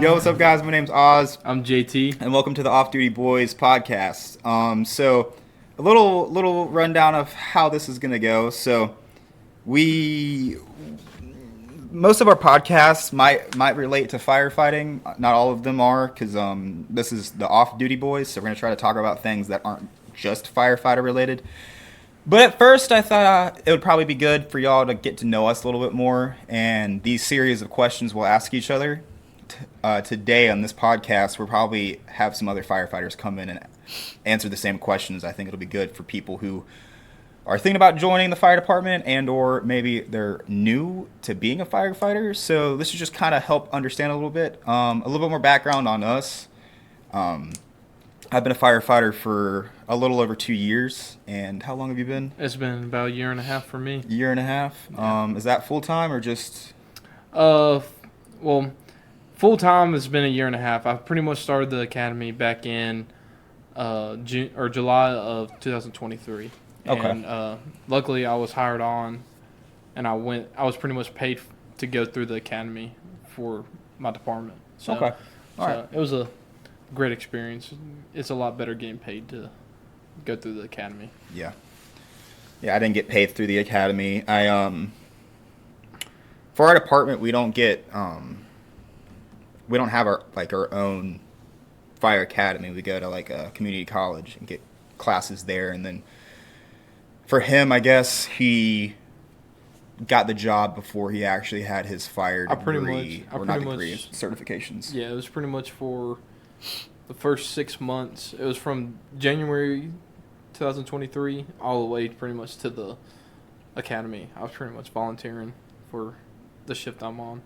Yo, what's up, guys? My name's Oz, I'm JT. and welcome to the Off Duty Boys podcast. So a little rundown of how this is gonna go. So most of our podcasts might relate to firefighting. Not all of them are, because this is the Off Duty Boys. So we're gonna try to talk about things that aren't just firefighter related. But at first, I thought it would probably be good for y'all to get to know us a little bit more, and these series of questions we'll ask each other. Today on this podcast, we'll probably have some other firefighters come in and answer the same questions. I think it'll be good for people who are thinking about joining the fire department, and or maybe they're new to being a firefighter. So this is just kind of help understand a little bit more background on us. I've been a firefighter for a little over 2 years. And how long have you been? It's been about a year and a half for me. Year and a half? Yeah. Is that full-time or just... Well, full-time has been a year and a half. I pretty much started the academy back in June or July of 2023. Okay. And luckily I was hired on, and I was pretty much paid to go through the academy for my department. So, Okay. All right. It was a great experience. It's a lot better getting paid to go through the academy. Yeah, I didn't get paid through the academy. For our department, we don't have our own fire academy. We go to like a community college and get classes there, and then for him, I guess he got the job before he actually had his fire degree certifications. Yeah, it was pretty much for the first 6 months. It was from January 2023 all the way pretty much to the academy. I was pretty much volunteering for the shift I'm on,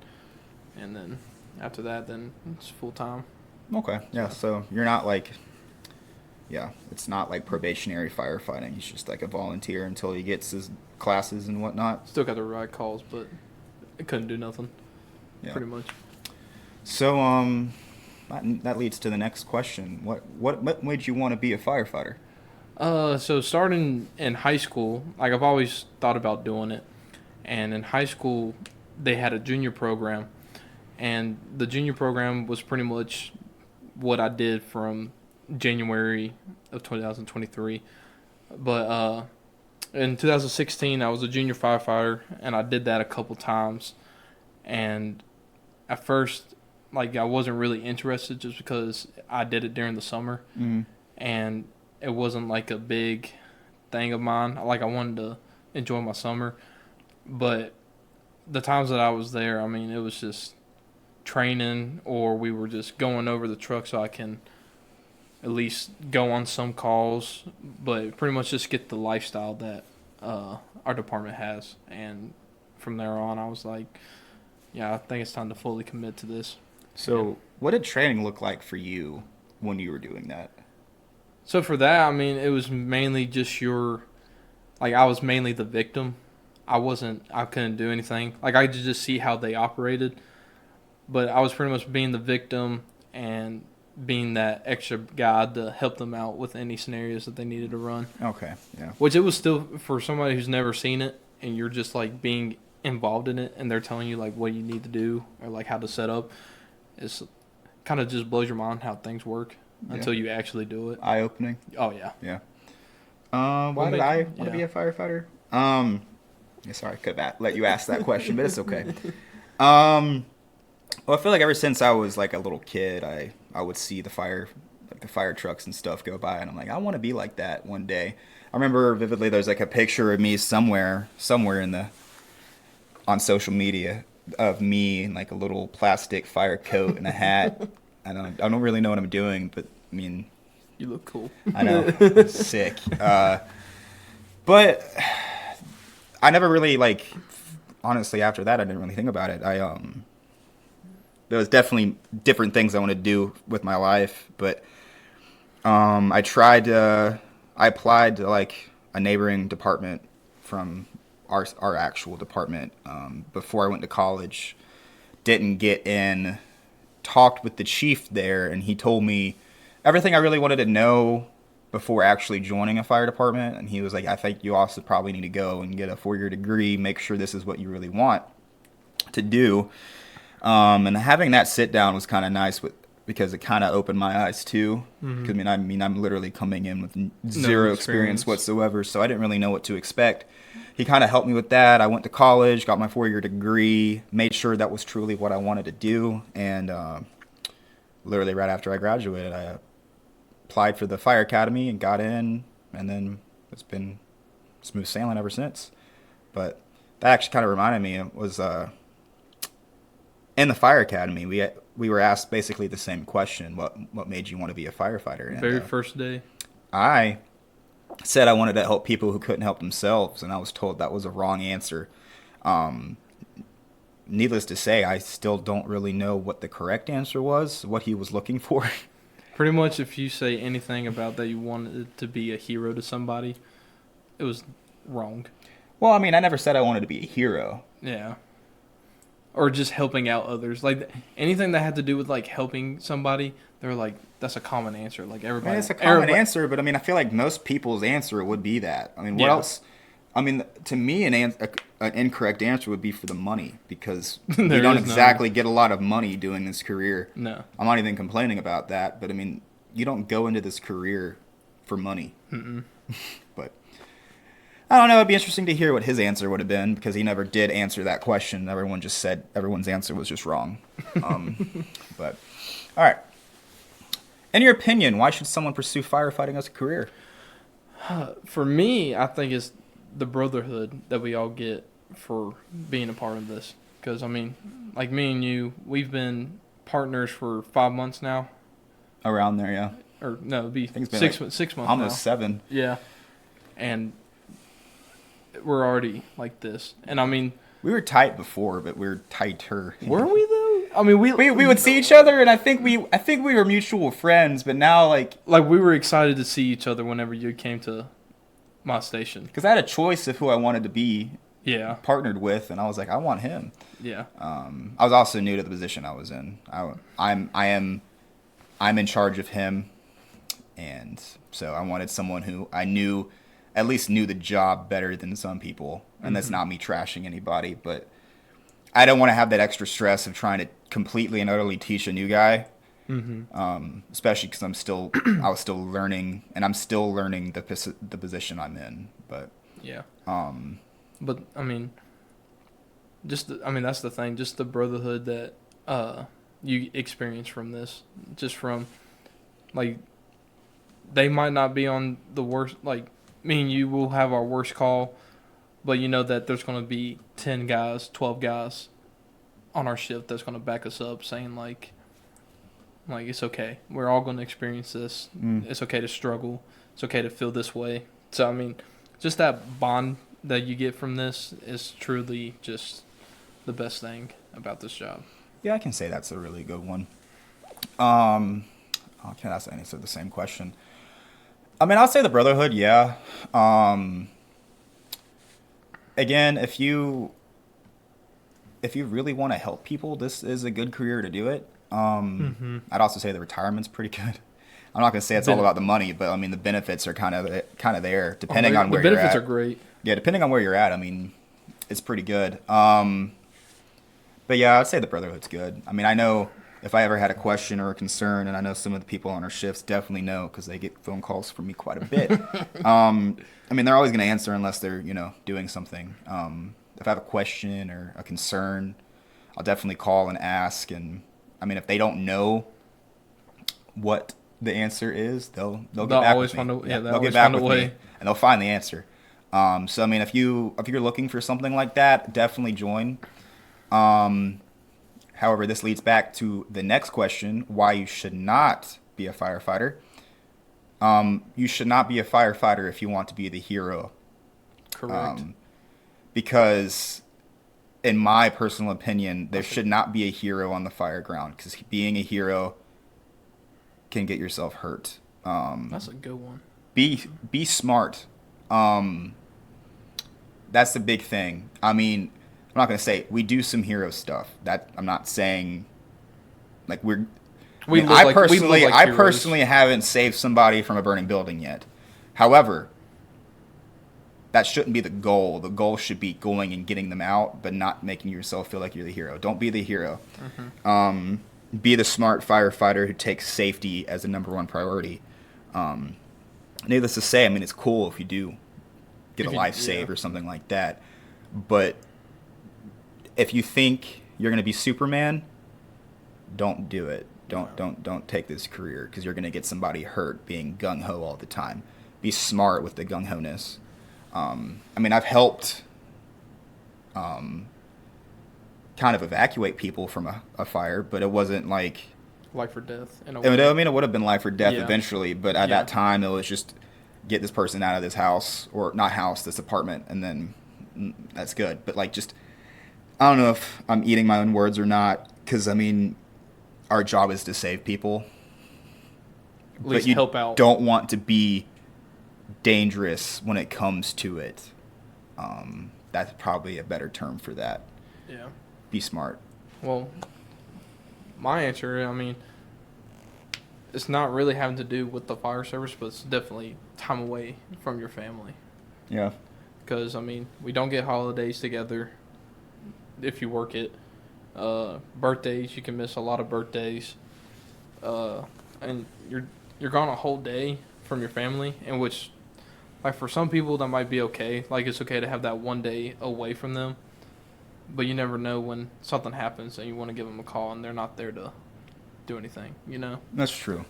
and then after that, then it's full time. Okay, yeah. So you're not like, it's not like probationary firefighting. He's just like a volunteer until he gets his classes and whatnot. Still got the right calls, but I couldn't do nothing. Yeah. Pretty much. So that leads to the next question. What made you want to be a firefighter? So starting in high school, like I've always thought about doing it, and in high school they had a junior program, and the junior program was pretty much what I did from January of 2023. But in 2016 I was a junior firefighter, and I did that a couple times, and at first I wasn't really interested just because I did it during the summer. Mm-hmm. And it wasn't like a big thing of mine. I wanted to enjoy my summer, but the times that I was there, I mean, it was just training, or we were just going over the truck so I can at least go on some calls, but pretty much just get the lifestyle that our department has. And from there on, I was like, yeah, I think it's time to fully commit to this. So what did training look like for you when you were doing that? So for that, I mean, it was mainly just I was mainly the victim. I couldn't do anything. I could just see how they operated, but I was pretty much being the victim and being that extra guy to help them out with any scenarios that they needed to run. Okay, yeah. Which it was still, for somebody who's never seen it, and you're just being involved in it, and they're telling you what you need to do or how to set up. It's kind of just blows your mind how things work until you actually do it. Eye-opening. Oh, yeah. Yeah. Why did I want to be a firefighter? Sorry, I could have let you ask that question, but it's okay. Well, I feel like ever since I was a little kid, I would see the fire trucks and stuff go by, and I'm like, I want to be like that one day. I remember vividly there's a picture of me somewhere on social media of me in a little plastic fire coat and a hat. I don't really know what I'm doing, but I mean, you look cool. I know, it's sick. But I never really honestly, after that I didn't really think about it. There was definitely different things I wanted to do with my life, but I applied to a neighboring department from our actual department before I went to college. Didn't get in, talked with the chief there, and he told me everything I really wanted to know before actually joining a fire department. And he was like, I think you also probably need to go and get a 4-year degree, make sure this is what you really want to do. And having that sit down was kind of nice because it kind of opened my eyes too. Because I'm literally coming in with No zero experience whatsoever, so I didn't really know what to expect. He kind of helped me with that. I went to college, got my 4-year degree, made sure that was truly what I wanted to do, and literally right after I graduated, I applied for the fire academy and got in, and then it's been smooth sailing ever since. But that actually kind of reminded me, it was in the fire academy, we were asked basically the same question: what made you want to be a firefighter? And Very first day. I said I wanted to help people who couldn't help themselves, and I was told that was a wrong answer. Um, Needless to say, I still don't really know what the correct answer was, what he was looking for. Pretty much, if you say anything about that you wanted to be a hero to somebody, it was wrong. Well, I mean, I never said I wanted to be a hero. Yeah. Or just helping out others. Like, anything that had to do with, like, helping somebody, they were like, that's a common answer. Like, I everybody. mean, it's a common answer, but I mean, I feel like most people's answer would be that. I mean, what else? I mean, to me, an incorrect answer would be for the money, because you don't exactly get a lot of money doing this career. No. I'm not even complaining about that, but I mean, you don't go into this career for money. But I don't know. It'd be interesting to hear what his answer would have been, because he never did answer that question. Everyone just said everyone's answer was just wrong. But all right. In your opinion, why should someone pursue firefighting as a career? For me, I think it's the brotherhood that we all get for being a part of this. Because, I mean, like me and you, we've been partners for 5 months now. Around there, yeah. Or, no, it'd be six months almost now. 7. Yeah. And we're already like this. And, I mean... We were tight before, but we were tighter. Were we, though? I mean, we would see each other, and I think we were mutual friends, but now, like we were excited to see each other whenever you came to my station. Because I had a choice of who I wanted to be partnered with, and I was like, I want him. Yeah. I was also new to the position I was in. I'm in charge of him, and so I wanted someone who I knew at least knew the job better than some people, and that's not me trashing anybody, but I don't want to have that extra stress of trying to completely and utterly teach a new guy. Especially because I was still learning, and I'm still learning the position I'm in. But yeah. But I mean, that's the thing. Just the brotherhood that you experience from this. Just from, like, they might not be on the worst. Like, me and you will have our worst call, but you know that there's going to be 10 guys, 12 guys on our shift that's going to back us up, saying like it's okay. We're all going to experience this. It's okay to struggle. It's okay to feel this way. So, I mean, just that bond that you get from this is truly just the best thing about this job. Yeah, I can say that's a really good one. I can't ask answer the same question. I mean, I'll say the brotherhood, yeah. Again, if you really want to help people, this is a good career to do it. I'd also say the retirement's pretty good. I'm not going to say it's all about the money, but I mean the benefits are kind of there, depending on where you're at. The benefits are great. Yeah, depending on where you're at, I mean, it's pretty good. But yeah, I'd say the brotherhood's good. I mean, I know if I ever had a question or a concern, and I know some of the people on our shifts definitely know because they get phone calls from me quite a bit. I mean, they're always going to answer unless they're, doing something. If I have a question or a concern, I'll definitely call and ask. And I mean, if they don't know what the answer is, they'll get back with me. They'll get back with me, and they'll find the answer. So I mean, if you're looking for something like that, definitely join. However, this leads back to the next question: why you should not be a firefighter. You should not be a firefighter if you want to be the hero. Correct. Because, in my personal opinion, there should not be a hero on the fire ground, because being a hero can get yourself hurt. That's a good one. Be smart. That's the big thing. I mean, I'm not going to say we do some hero stuff. That I'm not saying like I personally haven't saved somebody from a burning building yet. However, that shouldn't be the goal. The goal should be going and getting them out, but not making yourself feel like you're the hero. Don't be the hero. Be the smart firefighter who takes safety as the number one priority. Needless to say, I mean, it's cool if you do get a life saved or something like that. But if you think you're going to be Superman, don't do it. Don't take this career, because you're going to get somebody hurt being gung-ho all the time. Be smart with the gung-ho-ness. I mean, I've helped kind of evacuate people from a fire, but it wasn't like life or death. I mean, it would have been life or death eventually, but at that time, it was just get this person out of this house, or not house, this apartment, and then that's good. But like, just, I don't know if I'm eating my own words or not, because I mean, our job is to save people. At least help out. Don't want to be dangerous when it comes to it. That's probably a better term for that. Yeah. Be smart. Well, my answer, I mean, it's not really having to do with the fire service, but it's definitely time away from your family. Yeah. Because, I mean, we don't get holidays together if you work it. Birthdays, you can miss a lot of birthdays. And you're gone a whole day from your family, in which, like, for some people that might be okay. Like, it's okay to have that one day away from them. But you never know when something happens and you want to give them a call and they're not there to do anything, you know? That's true.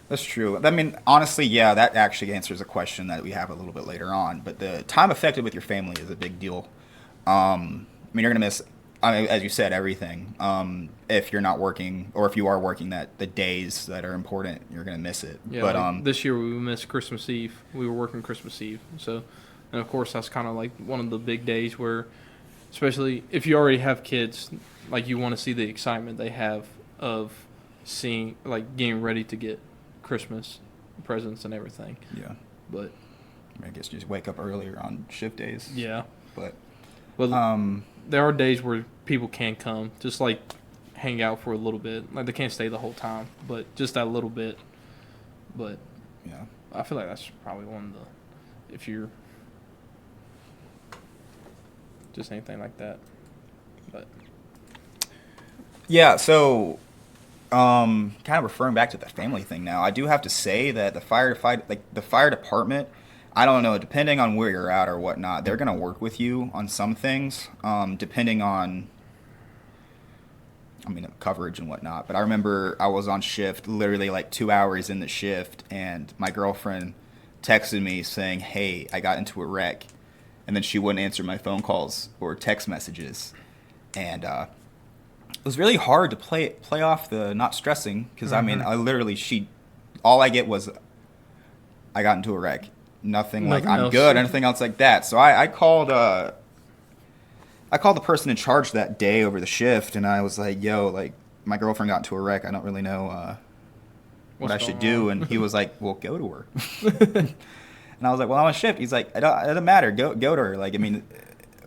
That's true. I mean, honestly, yeah, that actually answers a question that we have a little bit later on. But the time affected with your family is a big deal. I mean, you're going to miss, as you said, everything. If you're not working, or if you are working, the days that are important, you're going to miss it. Yeah, but like this year we missed Christmas Eve. We were working Christmas Eve. So, and of course, that's kind of like one of the big days where, especially if you already have kids, like, you want to see the excitement they have of seeing, like, getting ready to get Christmas presents and everything. Yeah. But I guess you just wake up earlier on shift days. Yeah. But there are days where people can come, just like hang out for a little bit. Like, they can't stay the whole time, but just that little bit. But yeah, I feel like that's probably one of the, if you're just anything like that. But yeah, so kind of referring back to the family thing now, I do have to say that the fire department, I don't know, depending on where you're at or whatnot, they're gonna work with you on some things, depending on, I mean, coverage and whatnot. But I remember I was on shift, literally like 2 hours in the shift, and my girlfriend texted me saying, "Hey, I got into a wreck," and then she wouldn't answer my phone calls or text messages, and it was really hard to play off the not stressing, because I mean, I literally, all I get was, "I got into a wreck." Nothing like I'm good, anything else like that. So I called the person in charge that day over the shift, and I was like, "Yo, like, my girlfriend got into a wreck. I don't really know what I should do." And he was like, "Well, go to her." And I was like, "Well, I'm on shift." He's like, "It doesn't matter. Go to her. Like, I mean,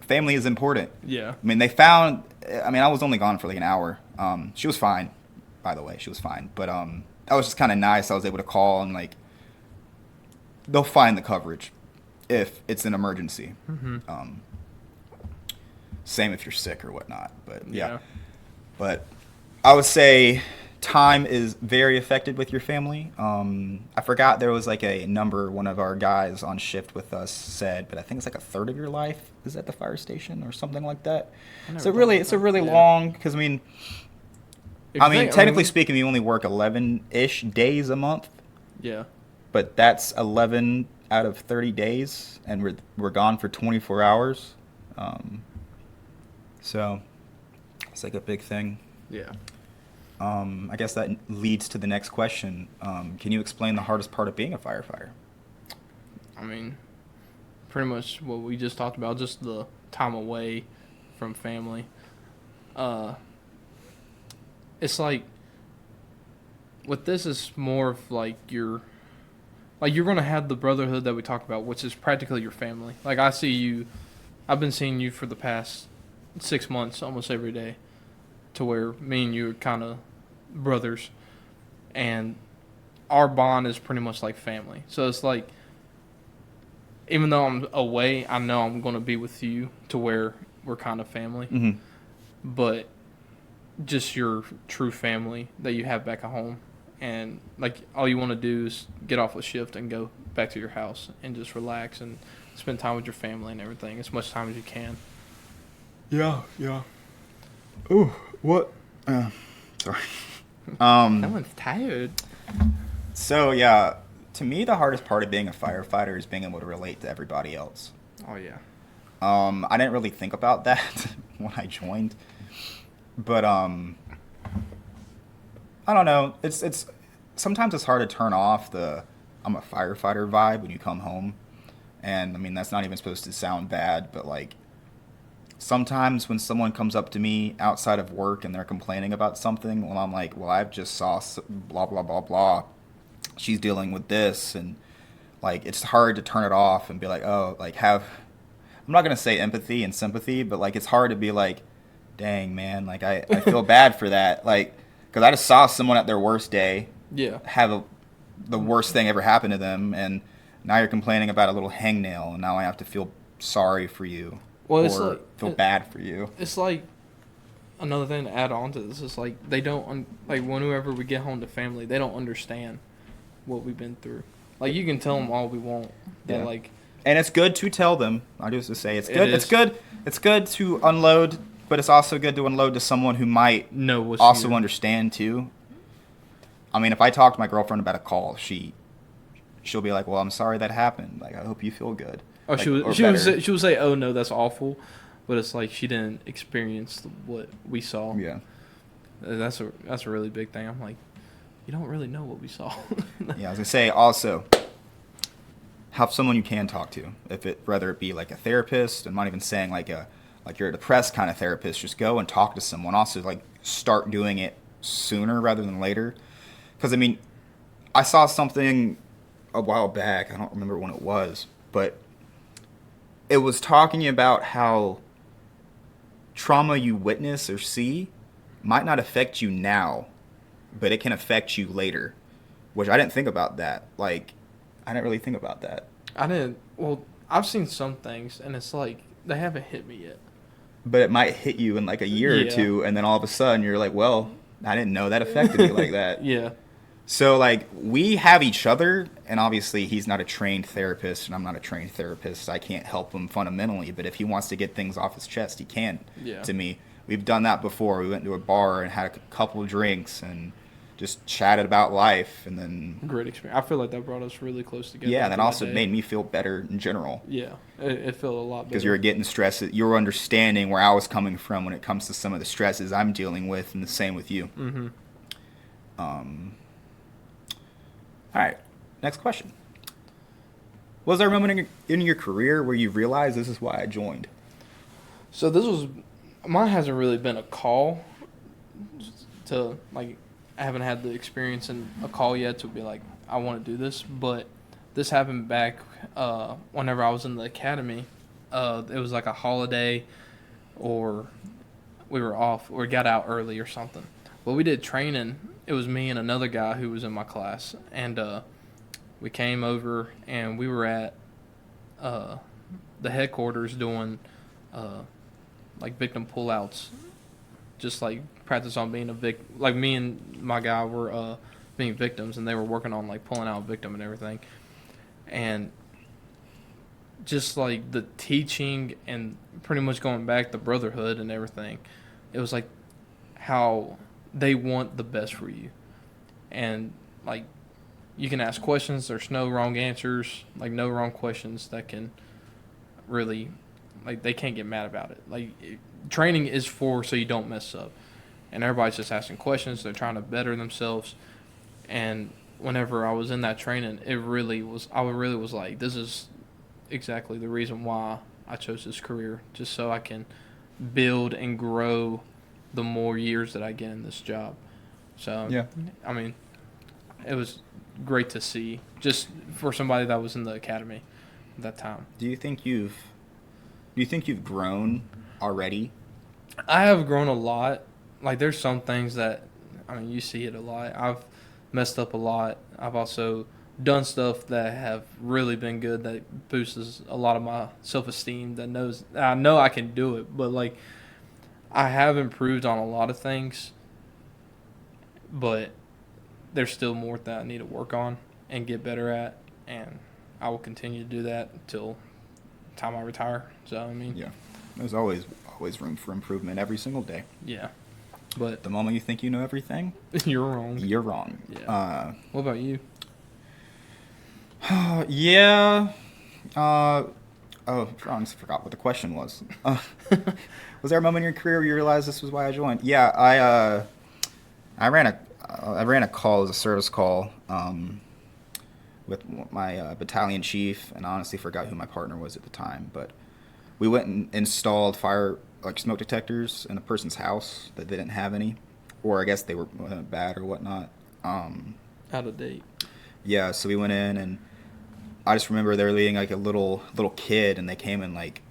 family is important." Yeah. I mean, I was only gone for like an hour. She was fine, by the way. She was fine. But that was just kind of nice. I was able to call, and like, they'll find the coverage if it's an emergency. Mm-hmm. Same if you're sick or whatnot. But yeah. Yeah. But I would say time is very affected with your family. I forgot there was like a number one of our guys on shift with us said, but I think it's like a third of your life is at the fire station or something like that. It's a really long, because I mean, technically speaking, we only work 11-ish days a month. Yeah. But that's 11 out of 30 days, and we're gone for 24 hours. So it's like a big thing. Yeah. I guess that leads to the next question. Can you explain the hardest part of being a firefighter? I mean, pretty much what we just talked about, just the time away from family. It's like, with this is more of like you're going to have the brotherhood that we talked about, which is practically your family. Like, I've been seeing you for the past 6 months almost every day, to where me and you are kind of brothers, and our bond is pretty much like family. So it's like, even though I'm away, I know I'm going to be with you to where we're kind of family. Mm-hmm. But just your true family that you have back at home. And like all you want to do is get off a shift and go back to your house and just relax and spend time with your family and everything as much time as you can. Yeah, yeah. Ooh, what? Sorry. That one's tired. So yeah, to me the hardest part of being a firefighter is being able to relate to everybody else. Oh yeah. I didn't really think about that when I joined, but I don't know. It's sometimes it's hard to turn off the I'm a firefighter vibe when you come home, and I mean that's not even supposed to sound bad, but like sometimes when someone comes up to me outside of work and they're complaining about something, well, I'm like, well, I've just saw blah blah blah blah. She's dealing with this, and like it's hard to turn it off and be like, oh, like have. I'm not gonna say empathy and sympathy, but like it's hard to be like, dang man, like I feel bad for that, like because I just saw someone at their worst day Yeah. have the worst thing ever happen to them, and now you're complaining about a little hangnail, and now I have to feel sorry for you Well, or feel bad for you. it's like another thing to add on to this is like they don't like whenever we get home to family, they don't understand what we've been through. Like you can tell them all we want that Yeah. like And it's good to tell them. I just to say it's good. It It's is. good. It's good to unload, but it's also good to unload to someone who might know what's also you. understand too. I mean, if I talk to my girlfriend about a call, she'll be like, "Well, I'm sorry that happened. Like, I hope you feel good." Oh, Like, she or would she would better. say, "Oh no, that's awful," but it's like she didn't experience what we saw. Yeah, That's a really big thing. I'm like, you don't really know what we saw. yeah. As I say, also have someone you can talk to. If it whether it be like a therapist, I'm not even saying like you're a depressed kind of therapist. Just go and talk to someone. Also, like start doing it sooner rather than later. Because I mean, I saw something a while back. I don't remember when it was, but it was talking about how trauma you witness or see might not affect you now, but it can affect you later. Which I didn't think about that. Like, I didn't really think about that. I didn't. Well, I've seen some things, and it's like they haven't hit me yet. But it might hit you in like a year or Yeah. two, and then all of a sudden you're like, well, I didn't know that affected me like that. Yeah. So like we have each other, and obviously he's not a trained therapist, and I'm not a trained therapist. I can't help him fundamentally, but if he wants to get things off his chest, he can. Yeah. To me, we've done that before. We went to a bar and had a couple of drinks and just chatted about life, and then Great experience. I feel like that brought us really close together. yeah, and that after also day. made me feel better in general Yeah, it felt a lot better. because you were getting stressed. You were understanding where I was coming from when it comes to some of the stresses I'm dealing with, and the same with you. Mm-hmm. All right, next question. Was there a moment in your career where you realized this is why I joined? So this was mine. Hasn't really been a call to like. I haven't had the experience in a call yet to be like I want to do this, but this happened back whenever I was in the academy. It was like a holiday, or we were off or got out early or something. But we did training. It was me and another guy who was in my class, and we came over and we were at the headquarters doing like victim pullouts, just like practice on being a like me and my guy were being victims, and they were working on like pulling out a victim and everything, and just like the teaching and pretty much going back the brotherhood and everything. It was like how they want the best for you, and like you can ask questions. There's no wrong answers, like no wrong questions that can really, like they can't get mad about it. Like training is for so you don't mess up, and everybody's just asking questions. They're trying to better themselves, and whenever I was in that training, I really was like, this is exactly the reason why I chose this career, just so I can build and grow the more years that I get in this job. So Yeah. I mean, it was great to see just for somebody that was in the academy at that time. Do you think you've grown already? I have grown a lot. Like there's some things that I mean you see it a lot. I've messed up a lot. I've also done stuff that have really been good that boosts a lot of my self-esteem. That knows I know I can do it, but like I have improved on a lot of things, but there's still more that I need to work on and get better at, and I will continue to do that until time I retire. So I mean, Yeah, there's always room for improvement every single day. yeah. But The moment you think you know everything, you're wrong. you're wrong. Yeah. What about you? Yeah. Oh, I honestly forgot what the question was. Was there a moment in your career where you realized this was why I joined? Yeah, I ran a call as a service call with my battalion chief, and I honestly forgot who my partner was at the time. But we went and installed smoke detectors in a person's house that they didn't have any, or I guess they were bad or whatnot. Out of date. Yeah, so we went in, and I just remember there being like a little kid, and they came and like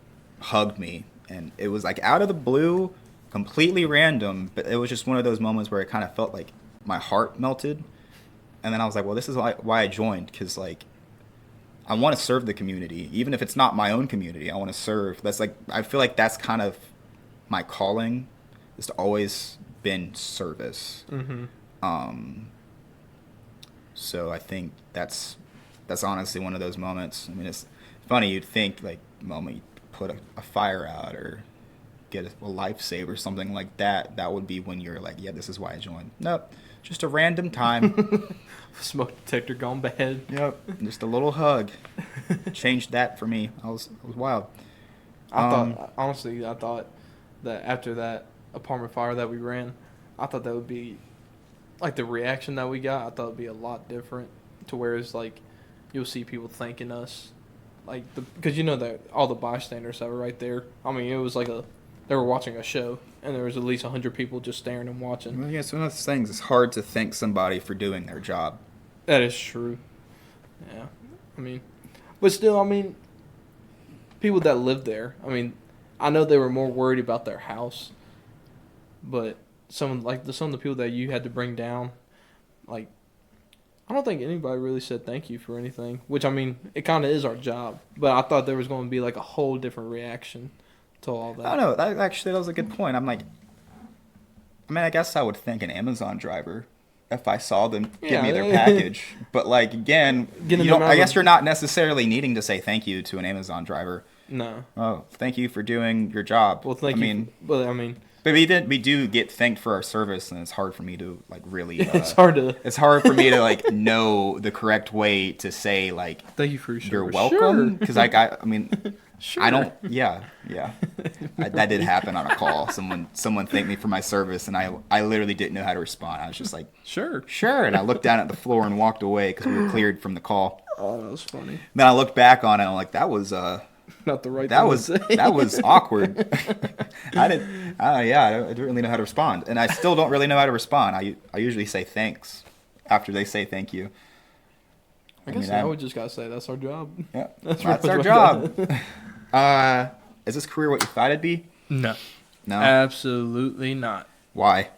hugged me, and it was like out of the blue, completely random, but it was just one of those moments where it kind of felt like my heart melted, and then I was like, well, this is why I joined, because like I want to serve the community, even if it's not my own community. I want to serve. That's like I feel like that's kind of my calling, is to always been service. Mm-hmm. So I think that's honestly one of those moments. I mean, it's funny. You'd think like the moment you put a fire out or get a lifesaver, something like that, that would be when you're like, yeah, this is why I joined. Nope, just a random time. Smoke detector gone bad. Yep, just a little hug. Changed that for me. I was wild. I thought that after that apartment fire that we ran, I thought that would be like the reaction that we got. I thought it'd be a lot different, to where it's like you'll see people thanking us, like because you know that all the bystanders that were right there. I mean, it was like they were watching a show, and there was at least 100 people just staring and watching. Well, yeah, it's one of those things. It's hard to thank somebody for doing their job. That is true. Yeah, I mean, but still, I mean, people that lived there. I mean, I know they were more worried about their house, but some of the people that you had to bring down, like, I don't think anybody really said thank you for anything. Which, I mean, it kind of is our job, but I thought there was going to be like a whole different reaction to all that. I don't know. That was a good point. I'm like, I mean, I guess I would thank an Amazon driver if I saw them give me their package. But like again, I guess you're not necessarily needing to say thank you to an Amazon driver. No. Oh, thank you for doing your job. Well, thank you. But we do get thanked for our service, and it's hard for me to like really. It's hard for me to like know the correct way to say like. Thank you for your service. You're welcome, because I mean. Sure. I don't. Yeah. That did happen on a call. Someone thanked me for my service, and I literally didn't know how to respond. I was just like, sure, and I looked down at the floor and walked away because we were cleared from the call. Oh, that was funny. Then I looked back on it, and I'm like, that was not the right. That was awkward. I didn't really know how to respond, and I still don't really know how to respond. I usually say thanks after they say thank you. I guess now we just gotta say that's our job. Yeah, that's our job. Is this career what you thought it'd be? No, absolutely not. Why?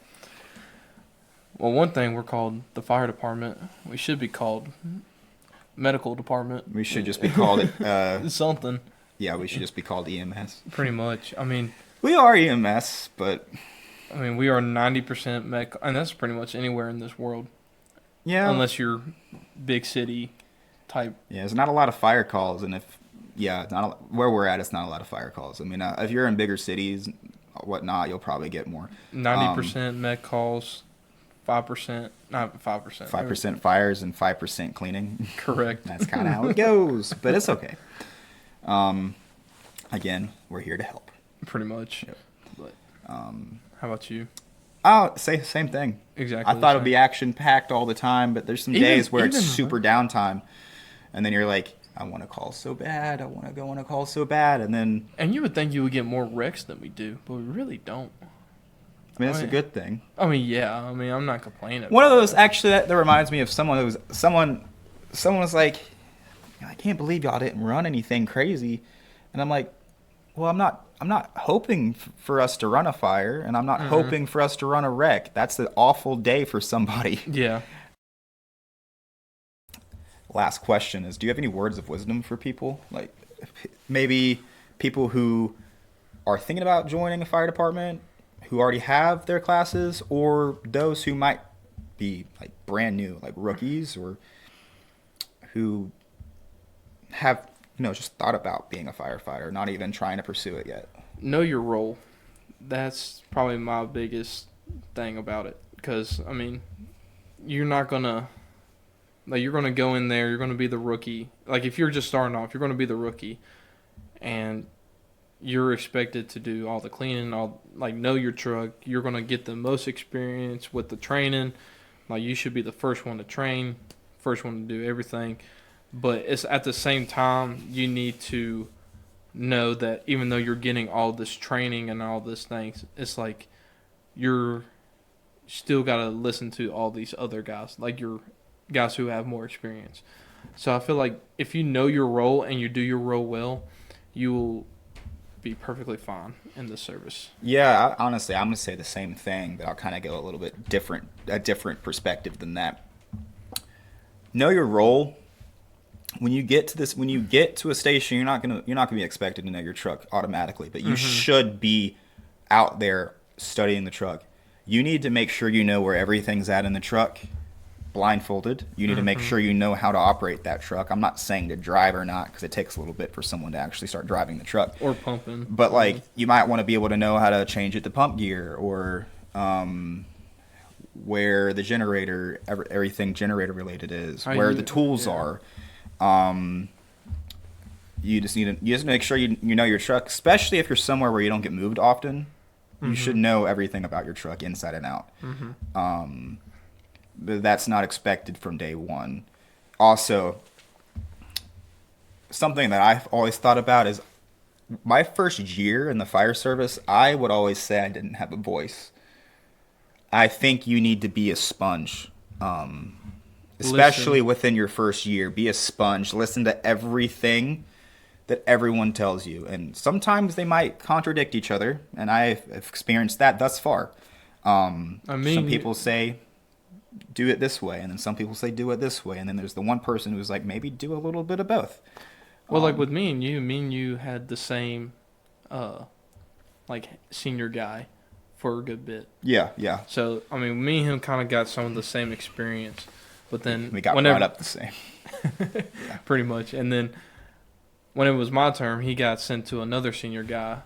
Well, one thing, we're called the fire department. We should be called medical department. We should just be called something. Yeah, we should just be called EMS. Pretty much. I mean, we are EMS, but I mean, we are 90% medical, and that's pretty much anywhere in this world. Yeah, unless you're big city type. Yeah, there's not a lot of fire calls, and where we're at, it's not a lot of fire calls. I mean, if you're in bigger cities, whatnot, you'll probably get more. 90% med calls, 5%, not 5%. 5% fires and 5% cleaning. Correct. That's kind of how it goes, but it's okay. Again, we're here to help. Pretty much. Yep. But, how about you? Oh, same thing. Exactly. I thought it would be action-packed all the time, but there's some days where it's super downtime, and then you're like, I want to call so bad. I want to go on a call so bad, and then... And you would think you would get more wrecks than we do, but we really don't. I mean, that's a good thing. I mean, yeah. I mean, I'm not complaining. One of those, actually, that reminds me of someone was like, I can't believe y'all didn't run anything crazy. And I'm like, well, I'm not hoping for us to run a fire, and I'm not hoping for us to run a wreck. That's an awful day for somebody. Yeah. last question is, do you have any words of wisdom for people? Like maybe people who are thinking about joining a fire department, who already have their classes, or those who might be like brand new, like rookies, or who have just thought about being a firefighter, not even trying to pursue it yet. Know your role. That's probably my biggest thing about it. Because, I mean, you're not going to, like, you're going to go in there, you're going to be the rookie. Like, if you're just starting off, you're going to be the rookie. And you're expected to do all the cleaning, know your truck. You're going to get the most experience with the training. Like, you should be the first one to train, first one to do everything. But it's at the same time, you need to know that even though you're getting all this training and all these things, it's like you're still got to listen to all these other guys, like your guys who have more experience. So I feel like if you know your role and you do your role well, you will be perfectly fine in the service. Yeah, honestly, I'm gonna say the same thing, but I'll kind of go a little bit a different perspective than that. Know your role. When you get to a station, you're not gonna be expected to know your truck automatically, but you should be out there studying the truck. You need to make sure you know where everything's at in the truck, blindfolded. You need to make sure you know how to operate that truck. I'm not saying to drive or not, because it takes a little bit for someone to actually start driving the truck. Or pumping. But like, you might want to be able to know how to change it to pump gear, or where the generator, everything generator related is, where the tools are. You just need to make sure you know your truck, especially if you're somewhere where you don't get moved often. You should know everything about your truck inside and out. But that's not expected from day one. Also, something that I've always thought about is my first year in the fire service, I would always say I didn't have a voice. I think you need to be a sponge. Especially within your first year, be a sponge. Listen to everything that everyone tells you. And sometimes they might contradict each other, and I've experienced that thus far. Some people say, do it this way, and then some people say, do it this way. And then there's the one person who's like, maybe do a little bit of both. Well, like with me and you had the same, senior guy for a good bit. Yeah. So, I mean, me and him kind of got some of the same experience. But then we got brought up the same. Pretty much. And then when it was my term, he got sent to another senior guy.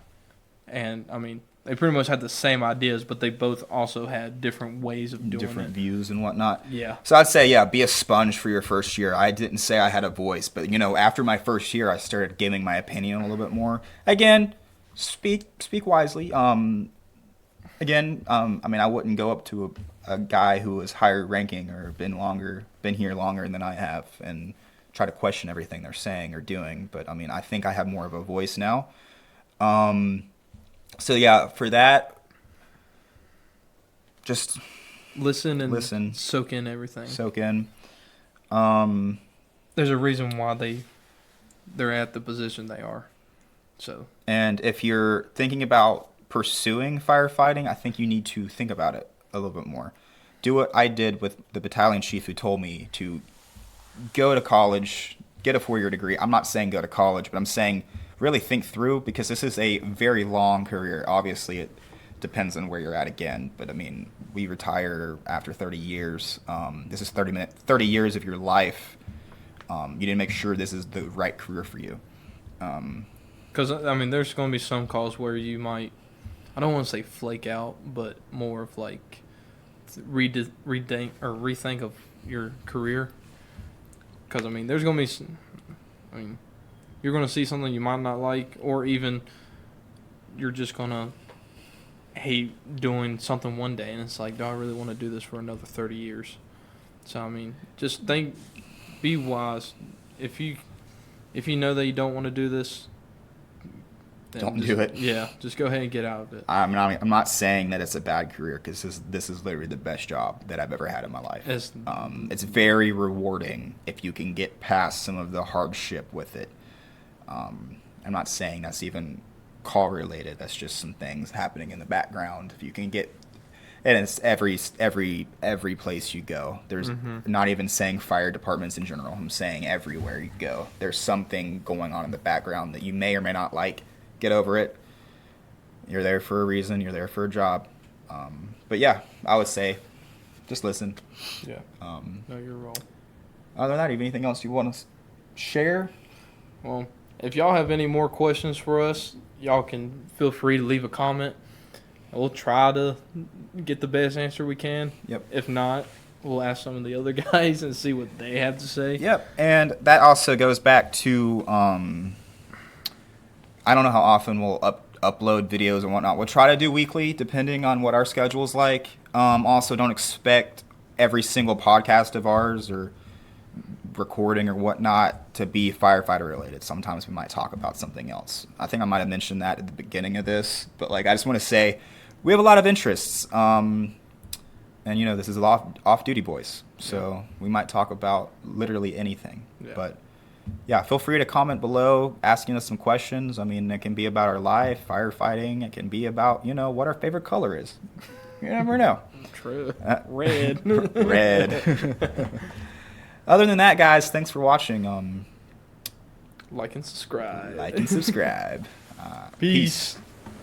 And, I mean, they pretty much had the same ideas, but they both also had different ways of doing different views and whatnot. Yeah. So I'd say, be a sponge for your first year. I didn't say I had a voice, but, after my first year, I started giving my opinion a little bit more. Again, speak wisely. I wouldn't go up to a guy who was higher ranking or been here longer than I have and try to question everything they're saying or doing. But I think I have more of a voice now. For that, just listen and soak in everything. Soak in. There's a reason why they're at the position they are. So. And if you're thinking about pursuing firefighting, I think you need to think about it a little bit more. Do what I did with the battalion chief who told me to go to college, get a 4-year degree. I'm not saying go to college, but I'm saying really think through, because this is a very long career. Obviously, it depends on where you're at again, but we retire after 30 years. This is 30 years of your life. You need to make sure this is the right career for you. Because, there's going to be some calls where you might, I don't want to say flake out, but more of like rethink of your career. Because, there's going to be, you're going to see something you might not like, or even you're just going to hate doing something one day, and it's like, do I really want to do this for another 30 years? So, just be wise. If you know that you don't want to do this, don't do it. Yeah, just go ahead and get out of it. I'm not saying that it's a bad career, because this is literally the best job that I've ever had in my life. It's very rewarding if you can get past some of the hardship with it. I'm not saying that's even call related. That's just some things happening in the background. If you can get And it's every place you go. There's not even saying fire departments in general. I'm saying everywhere you go. There's something going on in the background that you may or may not like. Get over it. You're there for a reason. You're there for a job. But yeah, I would say just listen. Yeah. No, you're wrong. Other than that, anything else you want to share? Well, if y'all have any more questions for us, y'all can feel free to leave a comment. We'll try to get the best answer we can. Yep. If not, we'll ask some of the other guys and see what they have to say. Yep. And that also goes back to I don't know how often we'll upload videos and whatnot. We'll try to do weekly, depending on what our schedule's like. Also, don't expect every single podcast of ours or recording or whatnot to be firefighter related. Sometimes we might talk about something else. I think I might have mentioned that at the beginning of this, but like I just want to say we have a lot of interests, and you know this is off duty boys, so we might talk about literally anything. Yeah. But yeah, feel free to comment below asking us some questions. I mean, it can be about our life, firefighting. It can be about, you know, what our favorite color is. You never know. True. Red. Red. Other than that, guys, thanks for watching. Like and subscribe. Like and subscribe. Peace.